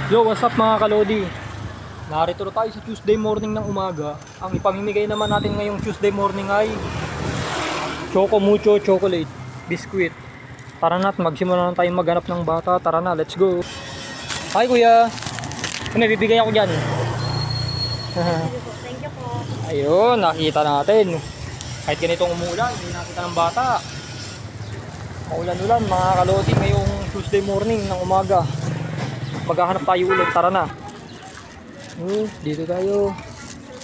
Yo, what's up mga kalodi? Narito na tayo sa Tuesday morning ng umaga. Ang ipamimigay naman natin ngayong Tuesday morning ay Choco Mucho Chocolate Biscuit. Tara na at magsimula na tayong maghanap ng bata. Tara na, let's go. Hi kuya. May bibigay ako dyan. Thank you po. Ayun, nakita natin. Kahit ganitong umulan, hindi nakita ng bata. Maulan-ulan mga kalodi ngayong Tuesday morning ng umaga. Maghahanap tayo ulit, tara na. Dito tayo.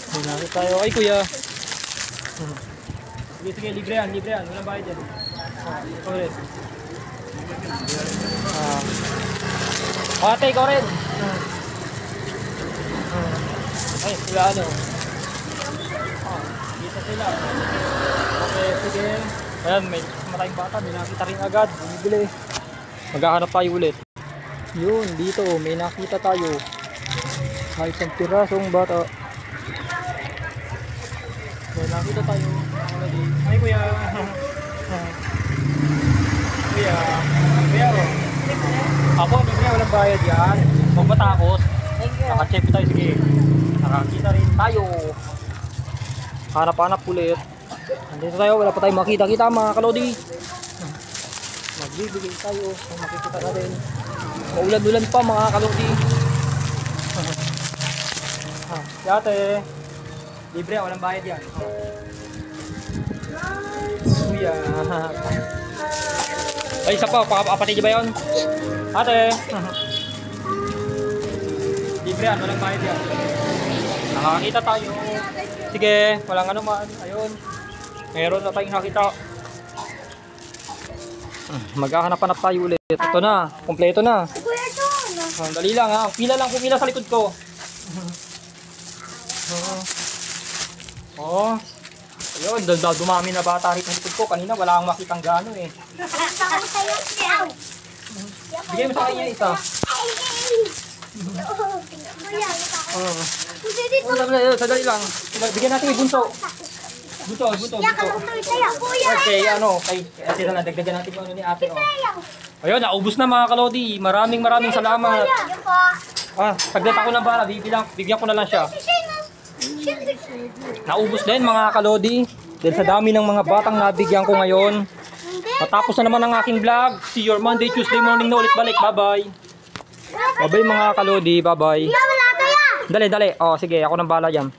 Dito tayo. Ay kuya. Sige, libre yan. Walang bayad yan. Ikaw rin. Ate, ikaw rin. Ay, wala ano. Dito sila. Okay, sige. Ayan, may maraming bata. May nakita rin agad. Bumibili. Maghahanap tayo ulit. Yun, dito may nakita tayo. May isang pirasong bata. May nakita tayo. Ay kuya. Kuya. Kuya o. Apo, libre, walang bayad yan. Huwag matakot. Naka-check tayo, sige. Nakakita rin tayo. Hanap-hanap ulit. Nandito tayo, wala pa tayong makita-kita mga kalodi. Magbibigay tayo kung makikita natin. Maulan-ulan pa mga kalodi. Yate. Libre, walang bayad yan. Kuya. Ay, isa pa, kapatid ba yun? Ate. Libre yan, walang bayad yan. Nakakita tayo. Sige, walang ano man. Ayun. Meron na tayong nakita. Maghahanap-hanap tayo ulit. Ito na, kompleto na. Dali lang ha, pila lang, pumila sa likod ko. Ayun, dumami na bata rin sa likod ko. Kanina wala akong makitang gano eh. Bigay mo sa kanya isa. Sadali lang. Bigyan natin yung bunso. Bunso. Okay, ano, kay ate na dagdagan natin yung ano ni ate. Ayun, naubos na mga kalodi. Maraming salamat. Saglit ako ng bala, bigyan ko na lang siya. Naubos din mga kalodi. Dahil sa dami ng mga batang nabigyan ko ngayon. Matapos na naman ang aking vlog. See you Monday, Tuesday morning na ulit balik. Bye-bye. Bye-bye mga kalodi, bye-bye. Dali. Oh, sige, ako nang bala dyan.